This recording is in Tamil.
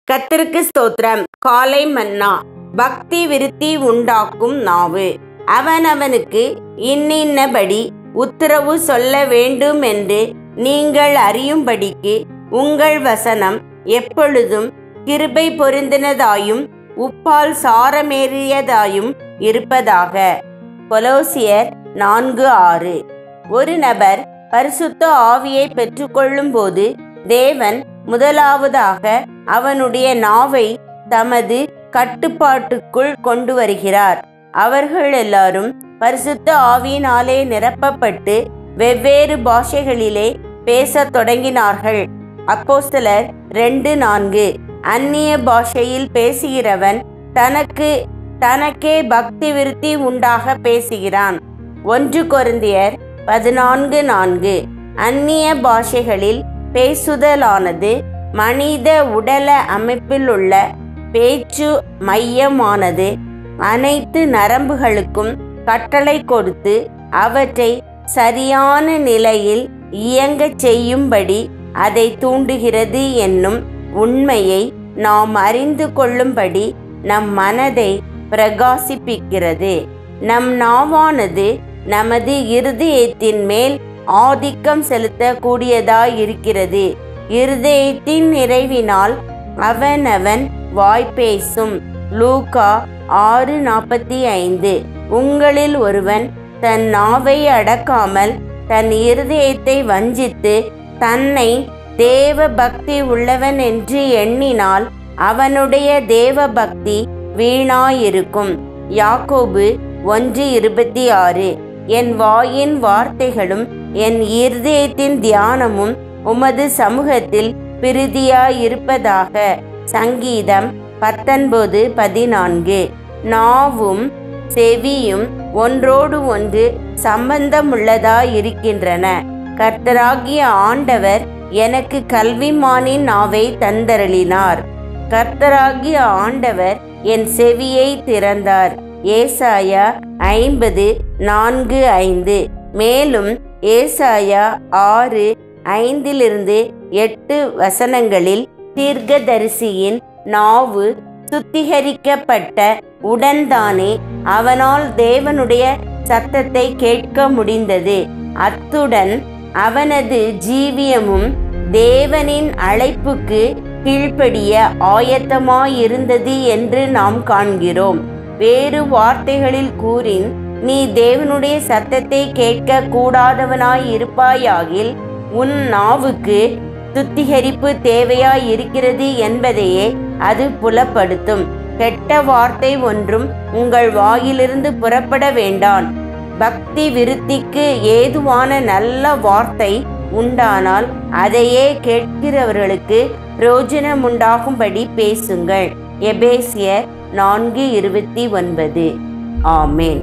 கர்த்தருக்கு ஸ்தோத்திரம். காலை மன்னா. பக்தி விருத்தி உண்டாக்கும் நாவு. அவனவனுக்கு இன்னின்னபடி உத்தரவு சொல்ல வேண்டும் என்று நீங்கள் அறியும்படிக்கு உங்கள் வசனம் எப்பொழுதும் கிருபை பொருந்தினதாயும் உப்பால் சாரமேறியதாயும் இருப்பதாக. கொலோசியர் 4:6. ஒரு நபர் பரிசுத்த ஆவியை பெற்றுக்கொள்ளும் போது தேவன் முதலாவதாக அவனுடைய நாவை தமது கட்டுப்பாட்டுக்குள் கொண்டு வருகிறார். அவர்கள் எல்லாரும் பரிசுத்த ஆவியினாலே நிரப்பப்பட்டு வெவ்வேறு பாஷைகளிலே பேசத் தொடங்கினார்கள். அப்போஸ்தலர் 2:4. அந்நிய பாஷையில் பேசுகிறவன் தனக்கே பக்தி விருத்தி உண்டாக பேசுகிறான். 1 கொரிந்தியர் 14:4. அந்நிய பாஷைகளில் பேசுதலானது மனித உடல அமைப்பிலுள்ள பேச்சு மையமானது. அனைத்து நரம்புகளுக்கும் கட்டளை கொடுத்து அவற்றை சரியான நிலையில் இயங்கச் செய்யும்படி அதை தூண்டுகிறது என்னும் உண்மையை நாம் அறிந்து கொள்ளும்படி நம் மனதை பிரகாசிப்பிக்கிறது. நம் நாவானது நமது இருதயத்தின் மேல் ஆதிக்கம் செலுத்தக்கூடியதாயிருக்கிறது. இருதயத்தின் நிறைவினால் அவனவன் வாய்ப்பேசும். லூக்கா 6:45. உங்களில் ஒருவன் தன் நாவை அடக்காமல் தன் இருதயத்தை வஞ்சித்து தன்னை தேவ பக்தி உள்ளவன் என்று எண்ணினால் அவனுடைய தேவ பக்தி வீணாயிருக்கும். யாக்கோபு 1:26. என் வாயின் வார்த்தைகளும் என் இருதயத்தின் தியானமும் உமது சமூகத்தில் பிரீதியாயிருப்பதாக. சங்கீதம் 19:14. நாவும் செவியும் ஒன்றோடு ஒன்று சம்பந்தமுள்ளதாயிருக்கின்றன. கர்த்தராகிய ஆண்டவர் எனக்கு கல்விமானின் நாவை தந்தருளினார். கர்த்தராகிய ஆண்டவர் என் செவியை திறந்தார். ஏசாயா 50:4-5. மேலும் ஏசாயா 6:5-8 வசனங்களில் தீர்க்கதரிசியின் நாவு சுத்திகரிக்கப்பட்ட உடன்தானே அவனால் தேவனுடைய சத்தத்தை கேட்க முடிந்தது. அத்துடன் அவனது ஜீவியமும் தேவனின் அழைப்புக்கு கீழ்ப்படிய ஆயத்தமாயிருந்தது என்று நாம் காண்கிறோம். வேறு வார்த்தைகளில் கூறின், நீ தேவனுடைய சத்தத்தை கேட்க கூடாதவனாயிருப்பாயாகில் உன் நாவுக்கு சுத்திகரிப்பு தேவையாயிருக்கிறது என்பதையே அது புலப்படுத்தும். கெட்ட வார்த்தை ஒன்றும் உங்கள் வாயிலிருந்து புறப்பட வேண்டாம். பக்தி விருத்திக்கு ஏதுவான நல்ல வார்த்தை உண்டானால் அதையே கேட்கிறவர்களுக்கு பிரயோஜனமுண்டாகும்படி பேசுங்கள். எபேசியர் 4:29. ஆமென்.